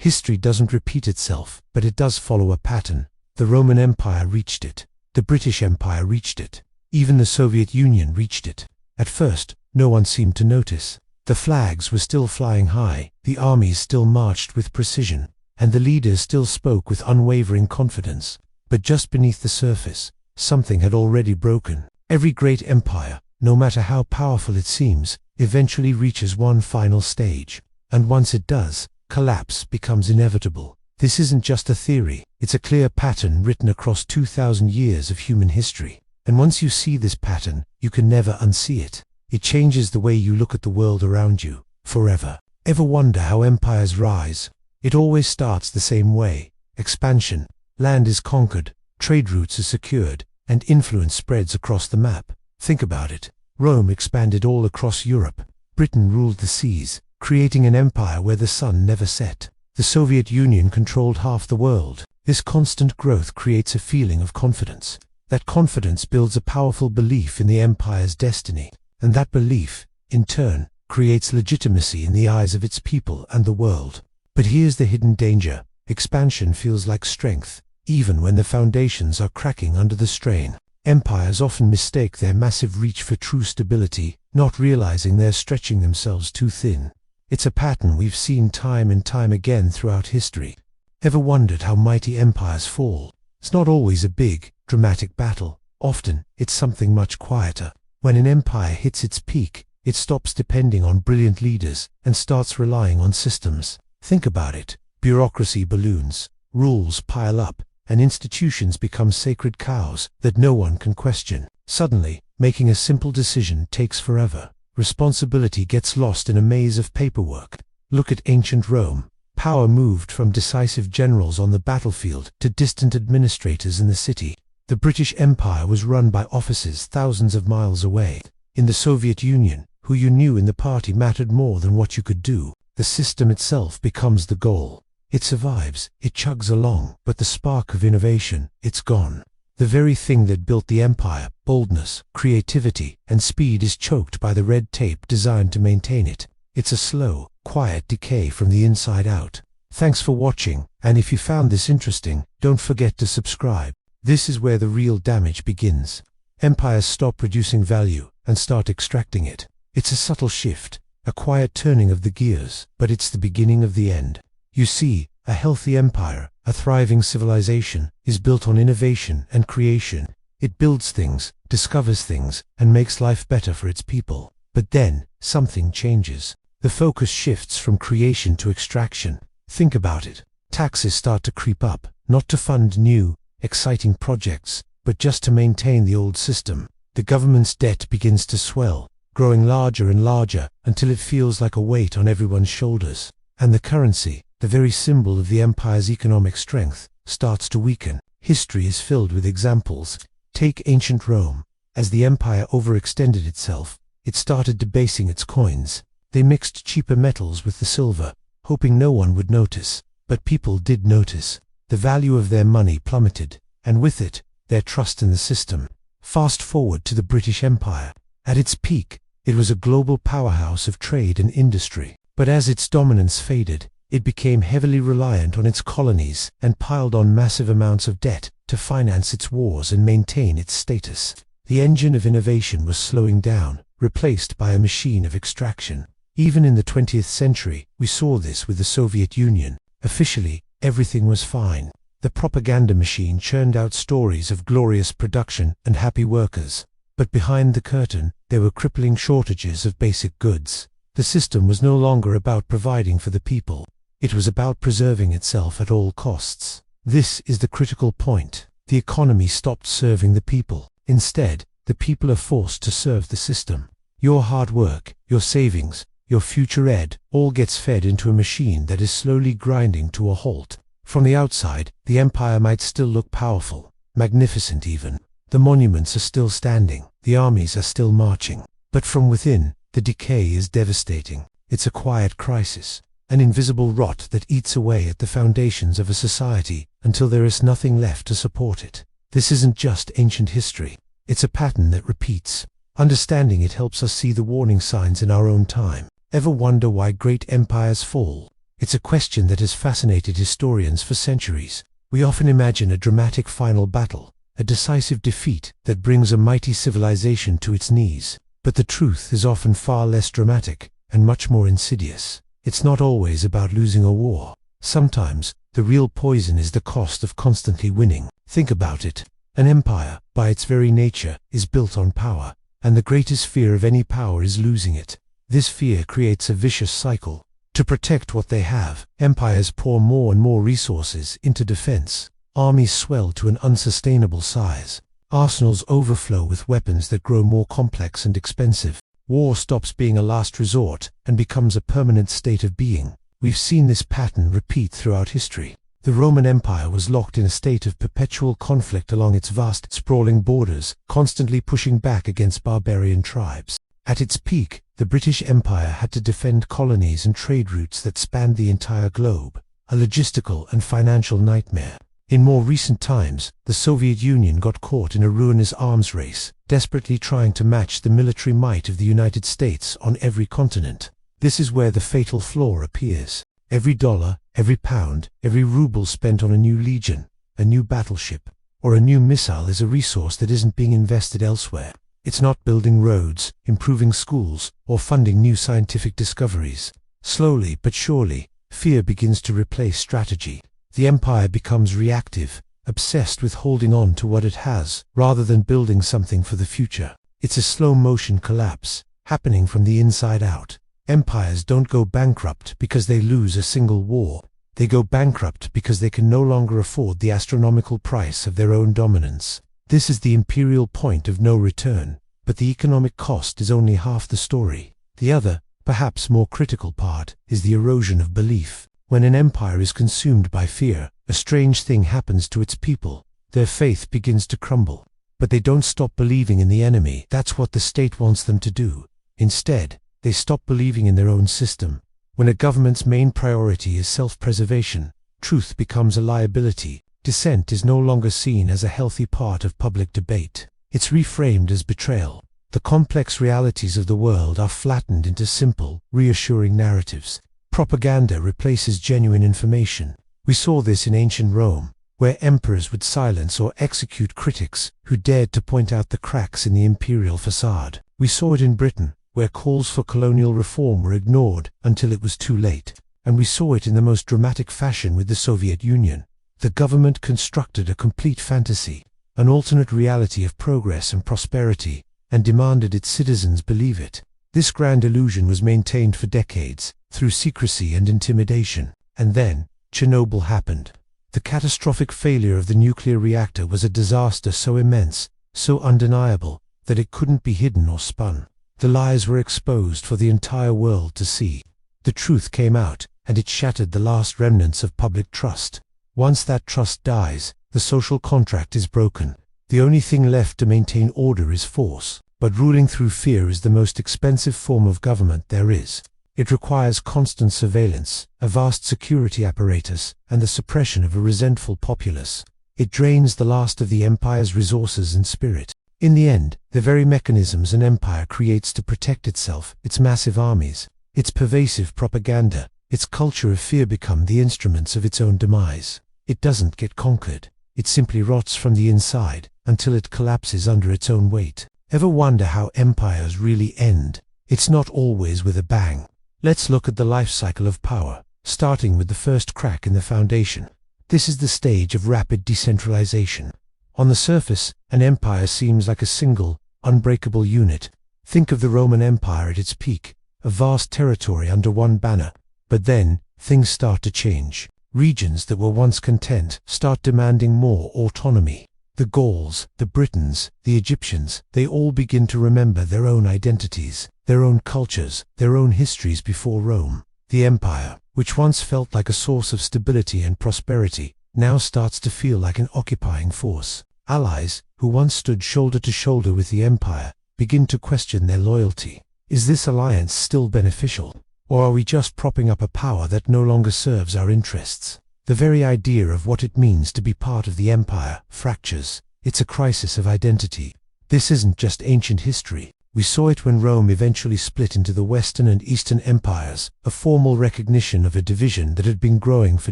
History doesn't repeat itself, but it does follow a pattern. The Roman Empire reached it. The British Empire reached it. Even the Soviet Union reached it. At first, no one seemed to notice. The flags were still flying high, the armies still marched with precision, and the leaders still spoke with unwavering confidence. But just beneath the surface, something had already broken. Every great empire, no matter how powerful it seems, eventually reaches one final stage. And once it does, collapse becomes inevitable. This isn't just a theory, it's a clear pattern written across 2,000 years of human history. And once you see this pattern, you can never unsee it. It changes the way you look at the world around you, forever. Ever wonder how empires rise? It always starts the same way. Expansion. Land is conquered, trade routes are secured, and influence spreads across the map. Think about it. Rome expanded all across Europe. Britain ruled the seas, creating an empire where the sun never set. The Soviet Union controlled half the world. This constant growth creates a feeling of confidence. That confidence builds a powerful belief in the empire's destiny. And that belief, in turn, creates legitimacy in the eyes of its people and the world. But here's the hidden danger. Expansion feels like strength, even when the foundations are cracking under the strain. Empires often mistake their massive reach for true stability, not realizing they're stretching themselves too thin. It's a pattern we've seen time and time again throughout history. Ever wondered how mighty empires fall? It's not always a big, dramatic battle. Often, it's something much quieter. When an empire hits its peak, it stops depending on brilliant leaders and starts relying on systems. Think about it. Bureaucracy balloons, rules pile up, and institutions become sacred cows that no one can question. Suddenly, making a simple decision takes forever. Responsibility gets lost in a maze of paperwork. Look at ancient Rome. Power moved from decisive generals on the battlefield to distant administrators in the city. The British Empire was run by offices thousands of miles away. In the Soviet Union, who you knew in the party mattered more than what you could do. The system itself becomes the goal. It survives, it chugs along, but the spark of innovation, it's gone. The very thing that built the empire, boldness, creativity, and speed, is choked by the red tape designed to maintain it. It's a slow, quiet decay from the inside out. Thanks for watching, and if you found this interesting, don't forget to subscribe. This is where the real damage begins. Empires stop producing value and start extracting it. It's a subtle shift, a quiet turning of the gears, but it's the beginning of the end. You see, a healthy empire, a thriving civilization, is built on innovation and creation. It builds things, discovers things, and makes life better for its people. But then, something changes. The focus shifts from creation to extraction. Think about it. Taxes start to creep up, not to fund new, exciting projects, but just to maintain the old system. The government's debt begins to swell, growing larger and larger until it feels like a weight on everyone's shoulders. And the currency, the very symbol of the empire's economic strength, starts to weaken. History is filled with examples. Take ancient Rome. As the empire overextended itself, it started debasing its coins. They mixed cheaper metals with the silver, hoping no one would notice. But people did notice. The value of their money plummeted, and with it, their trust in the system. Fast forward to the British Empire. At its peak, it was a global powerhouse of trade and industry. But as its dominance faded, it became heavily reliant on its colonies and piled on massive amounts of debt to finance its wars and maintain its status. The engine of innovation was slowing down, replaced by a machine of extraction. Even in the 20th century, we saw this with the Soviet Union. Officially, everything was fine. The propaganda machine churned out stories of glorious production and happy workers. But behind the curtain, there were crippling shortages of basic goods. The system was no longer about providing for the people. It was about preserving itself at all costs. This is the critical point. The economy stopped serving the people. Instead, the people are forced to serve the system. Your hard work, your savings, your future all gets fed into a machine that is slowly grinding to a halt. From the outside, the empire might still look powerful, magnificent even. The monuments are still standing, the armies are still marching. But from within, the decay is devastating. It's a quiet crisis. An invisible rot that eats away at the foundations of a society until there is nothing left to support it. This isn't just ancient history. It's a pattern that repeats. Understanding it helps us see the warning signs in our own time. Ever wonder why great empires fall? It's a question that has fascinated historians for centuries. We often imagine a dramatic final battle, a decisive defeat that brings a mighty civilization to its knees. But the truth is often far less dramatic and much more insidious. It's not always about losing a war. Sometimes, the real poison is the cost of constantly winning. Think about it. An empire, by its very nature, is built on power, and the greatest fear of any power is losing it. This fear creates a vicious cycle. To protect what they have, empires pour more and more resources into defense. Armies swell to an unsustainable size. Arsenals overflow with weapons that grow more complex and expensive. War stops being a last resort and becomes a permanent state of being. We've seen this pattern repeat throughout history. The Roman Empire was locked in a state of perpetual conflict along its vast, sprawling borders, constantly pushing back against barbarian tribes. At its peak, the British Empire had to defend colonies and trade routes that spanned the entire globe, a logistical and financial nightmare. In more recent times, the Soviet Union got caught in a ruinous arms race, desperately trying to match the military might of the United States on every continent. This is where the fatal flaw appears. Every dollar, every pound, every ruble spent on a new legion, a new battleship, or a new missile is a resource that isn't being invested elsewhere. It's not building roads, improving schools, or funding new scientific discoveries. Slowly but surely, fear begins to replace strategy. The empire becomes reactive, obsessed with holding on to what it has, rather than building something for the future. It's a slow-motion collapse, happening from the inside out. Empires don't go bankrupt because they lose a single war. They go bankrupt because they can no longer afford the astronomical price of their own dominance. This is the imperial point of no return, but the economic cost is only half the story. The other, perhaps more critical part, is the erosion of belief. When an empire is consumed by fear, a strange thing happens to its people. Their faith begins to crumble. But they don't stop believing in the enemy. That's what the state wants them to do. Instead, they stop believing in their own system. When a government's main priority is self-preservation, truth becomes a liability. Dissent is no longer seen as a healthy part of public debate. It's reframed as betrayal. The complex realities of the world are flattened into simple, reassuring narratives. Propaganda replaces genuine information. We saw this in ancient Rome, where emperors would silence or execute critics who dared to point out the cracks in the imperial facade. We saw it in Britain, where calls for colonial reform were ignored until it was too late. And we saw it in the most dramatic fashion with the Soviet Union. The government constructed a complete fantasy, an alternate reality of progress and prosperity, and demanded its citizens believe it. This grand illusion was maintained for decades, through secrecy and intimidation. And then, Chernobyl happened. The catastrophic failure of the nuclear reactor was a disaster so immense, so undeniable, that it couldn't be hidden or spun. The lies were exposed for the entire world to see. The truth came out, and it shattered the last remnants of public trust. Once that trust dies, the social contract is broken. The only thing left to maintain order is force. But ruling through fear is the most expensive form of government there is. It requires constant surveillance, a vast security apparatus, and the suppression of a resentful populace. It drains the last of the empire's resources and spirit. In the end, the very mechanisms an empire creates to protect itself, its massive armies, its pervasive propaganda, its culture of fear become the instruments of its own demise. It doesn't get conquered. It simply rots from the inside, until it collapses under its own weight. Ever wonder how empires really end? It's not always with a bang. Let's look at the life cycle of power, starting with the first crack in the foundation. This is the stage of rapid decentralization. On the surface, an empire seems like a single, unbreakable unit. Think of the Roman Empire at its peak, a vast territory under one banner. But then, things start to change. Regions that were once content start demanding more autonomy. The Gauls, the Britons, the Egyptians, they all begin to remember their own identities, their own cultures, their own histories before Rome. The empire, which once felt like a source of stability and prosperity, now starts to feel like an occupying force. Allies, who once stood shoulder to shoulder with the empire, begin to question their loyalty. Is this alliance still beneficial? Or are we just propping up a power that no longer serves our interests? The very idea of what it means to be part of the empire fractures. It's a crisis of identity. This isn't just ancient history. We saw it when Rome eventually split into the Western and Eastern empires, a formal recognition of a division that had been growing for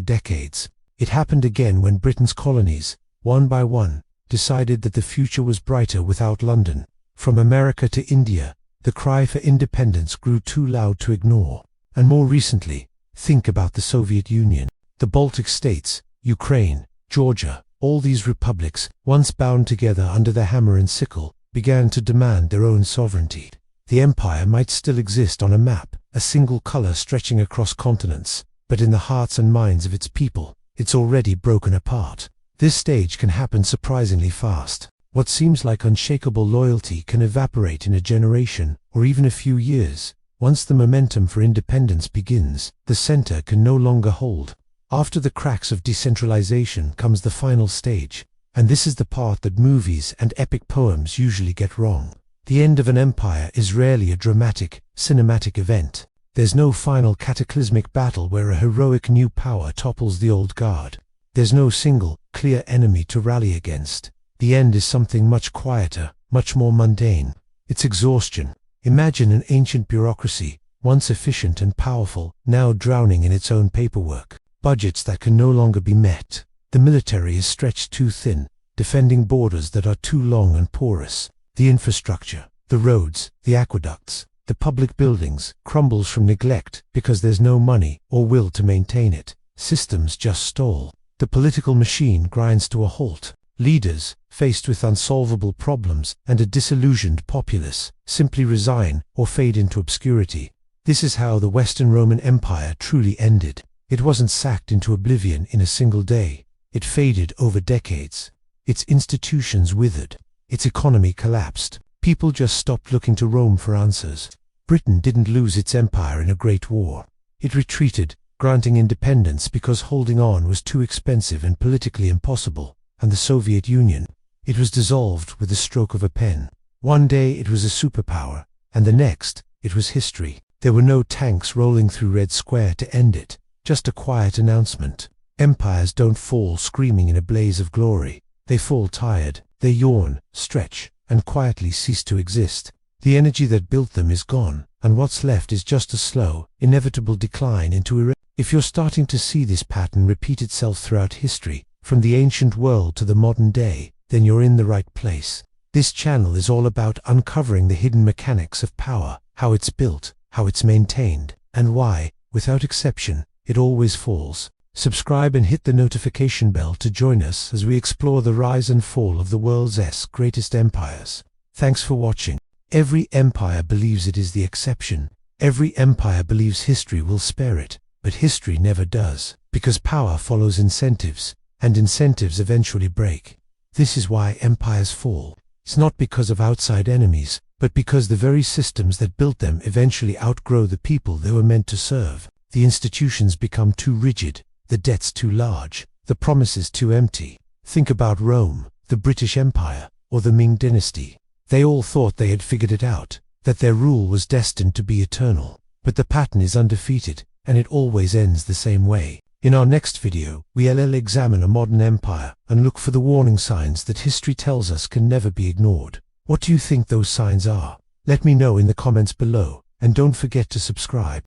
decades. It happened again when Britain's colonies, one by one, decided that the future was brighter without London. From America to India, the cry for independence grew too loud to ignore. And more recently, think about the Soviet Union. The Baltic states, Ukraine, Georgia, all these republics, once bound together under the hammer and sickle, began to demand their own sovereignty. The empire might still exist on a map, a single color stretching across continents, but in the hearts and minds of its people, it's already broken apart. This stage can happen surprisingly fast. What seems like unshakable loyalty can evaporate in a generation, or even a few years. Once the momentum for independence begins, the center can no longer hold. After the cracks of decentralization comes the final stage, and this is the part that movies and epic poems usually get wrong. The end of an empire is rarely a dramatic, cinematic event. There's no final cataclysmic battle where a heroic new power topples the old guard. There's no single, clear enemy to rally against. The end is something much quieter, much more mundane. It's exhaustion. Imagine an ancient bureaucracy, once efficient and powerful, now drowning in its own paperwork. Budgets that can no longer be met. The military is stretched too thin, defending borders that are too long and porous. The infrastructure, the roads, the aqueducts, the public buildings, crumbles from neglect because there's no money or will to maintain it. Systems just stall. The political machine grinds to a halt. Leaders, faced with unsolvable problems and a disillusioned populace, simply resign or fade into obscurity. This is how the Western Roman Empire truly ended. It wasn't sacked into oblivion in a single day. It faded over decades. Its institutions withered. Its economy collapsed. People just stopped looking to Rome for answers. Britain didn't lose its empire in a great war. It retreated, granting independence because holding on was too expensive and politically impossible. And the Soviet Union, it was dissolved with the stroke of a pen. One day it was a superpower, and the next, it was history. There were no tanks rolling through Red Square to end it. Just a quiet announcement. Empires don't fall screaming in a blaze of glory. They fall tired. They yawn, stretch, and quietly cease to exist. The energy that built them is gone, and what's left is just a slow, inevitable decline into If you're starting to see this pattern repeat itself throughout history, from the ancient world to the modern day, then you're in the right place. This channel is all about uncovering the hidden mechanics of power, how it's built, how it's maintained, and why, without exception, it always falls. Subscribe and hit the notification bell to join us as we explore the rise and fall of the world's greatest empires. Thanks for watching. Every empire believes it is the exception. Every empire believes history will spare it, but history never does, because power follows incentives, and incentives eventually break. This is why empires fall. It's not because of outside enemies, but because the very systems that built them eventually outgrow the people they were meant to serve. The institutions become too rigid, the debts too large, the promises too empty. Think about Rome, the British Empire, or the Ming Dynasty. They all thought they had figured it out, that their rule was destined to be eternal. But the pattern is undefeated, and it always ends the same way. In our next video, we'll examine a modern empire and look for the warning signs that history tells us can never be ignored. What do you think those signs are? Let me know in the comments below, and don't forget to subscribe.